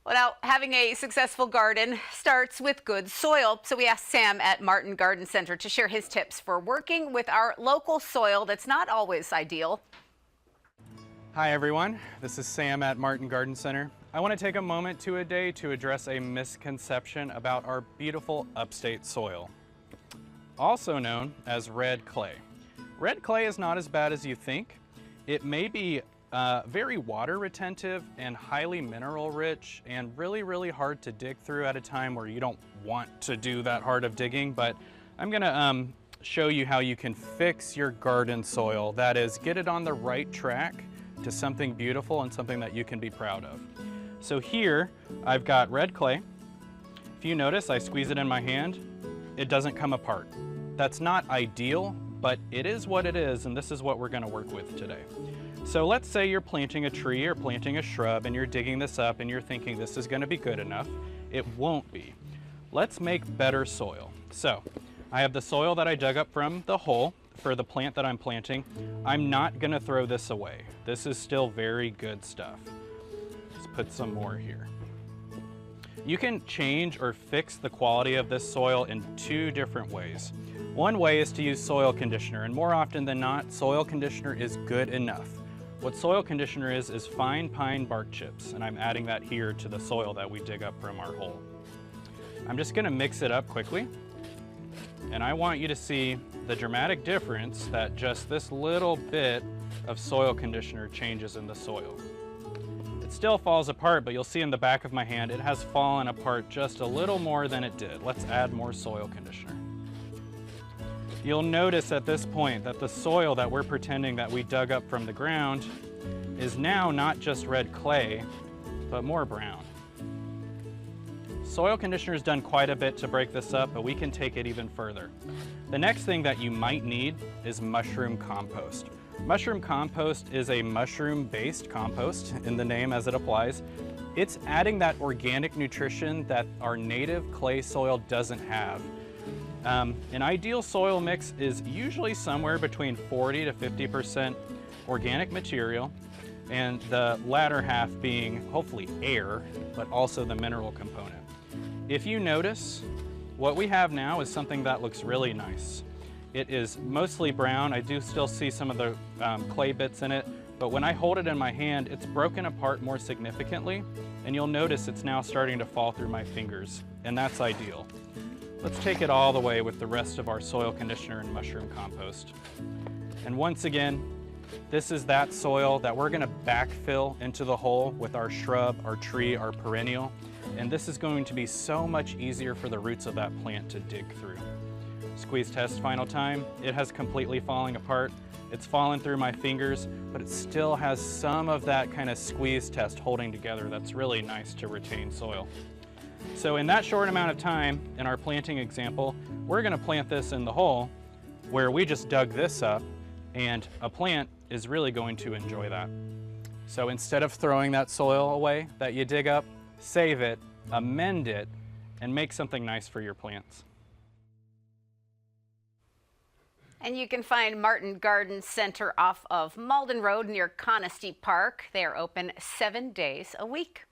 Well, now, having a successful garden starts with good soil. So we asked Sam at Martin Garden Center to share his tips for working with our local soil that's not always ideal. Hi everyone, this is Sam at Martin Garden Center. I want to take a moment today to address a misconception about our beautiful upstate soil, also known as red clay. Red clay is not as bad as you think. It may be very water retentive and highly mineral rich and really hard to dig through at a time where you don't want to do that hard of digging, but I'm gonna show you how you can fix your garden soil. That is, get it on the right track to something beautiful and something that you can be proud of. So here I've got red clay. If you notice, I squeeze it in my hand, it doesn't come apart. That's not ideal, but it is what it is, and this is what we're gonna work with today. So let's say you're planting a tree or planting a shrub and you're digging this up and you're thinking this is gonna be good enough. It won't be. Let's make better soil. So I have the soil that I dug up from the hole for the plant that I'm planting. I'm not gonna throw this away. This is still very good stuff. Let's put some more here. You can change or fix the quality of this soil in two different ways. One way is to use soil conditioner, and more often than not, soil conditioner is good enough. What soil conditioner is fine pine bark chips, and I'm adding that here to the soil that we dig up from our hole. I'm just gonna mix it up quickly, and I want you to see the dramatic difference that just this little bit of soil conditioner changes in the soil. It still falls apart, but you'll see in the back of my hand, it has fallen apart just a little more than it did. Let's add more soil conditioner. You'll notice at this point that the soil that we're pretending that we dug up from the ground is now not just red clay, but more brown. Soil conditioner has done quite a bit to break this up, but we can take it even further. The next thing that you might need is mushroom compost. Mushroom compost is a mushroom-based compost, in the name as it applies. It's adding that organic nutrition that our native clay soil doesn't have. An ideal soil mix is usually somewhere between 40 to 50% organic material, and the latter half being hopefully air, but also the mineral component. If you notice, what we have now is something that looks really nice. It is mostly brown. I do still see some of the clay bits in it, but when I hold it in my hand, it's broken apart more significantly, and you'll notice it's now starting to fall through my fingers, and that's ideal. Let's take it all the way with the rest of our soil conditioner and mushroom compost. And once again, this is that soil that we're gonna backfill into the hole with our shrub, our tree, our perennial, and this is going to be so much easier for the roots of that plant to dig through. Squeeze test final time. It has completely fallen apart. It's fallen through my fingers, but it still has some of that kind of squeeze test holding together. That's really nice to retain soil. So in that short amount of time, in our planting example, we're gonna plant this in the hole where we just dug this up, and a plant is really going to enjoy that. So instead of throwing that soil away that you dig up, save it, amend it, and make something nice for your plants. And you can find Martin Garden Center off of Malden Road near Conisty Park. They are open 7 days a week.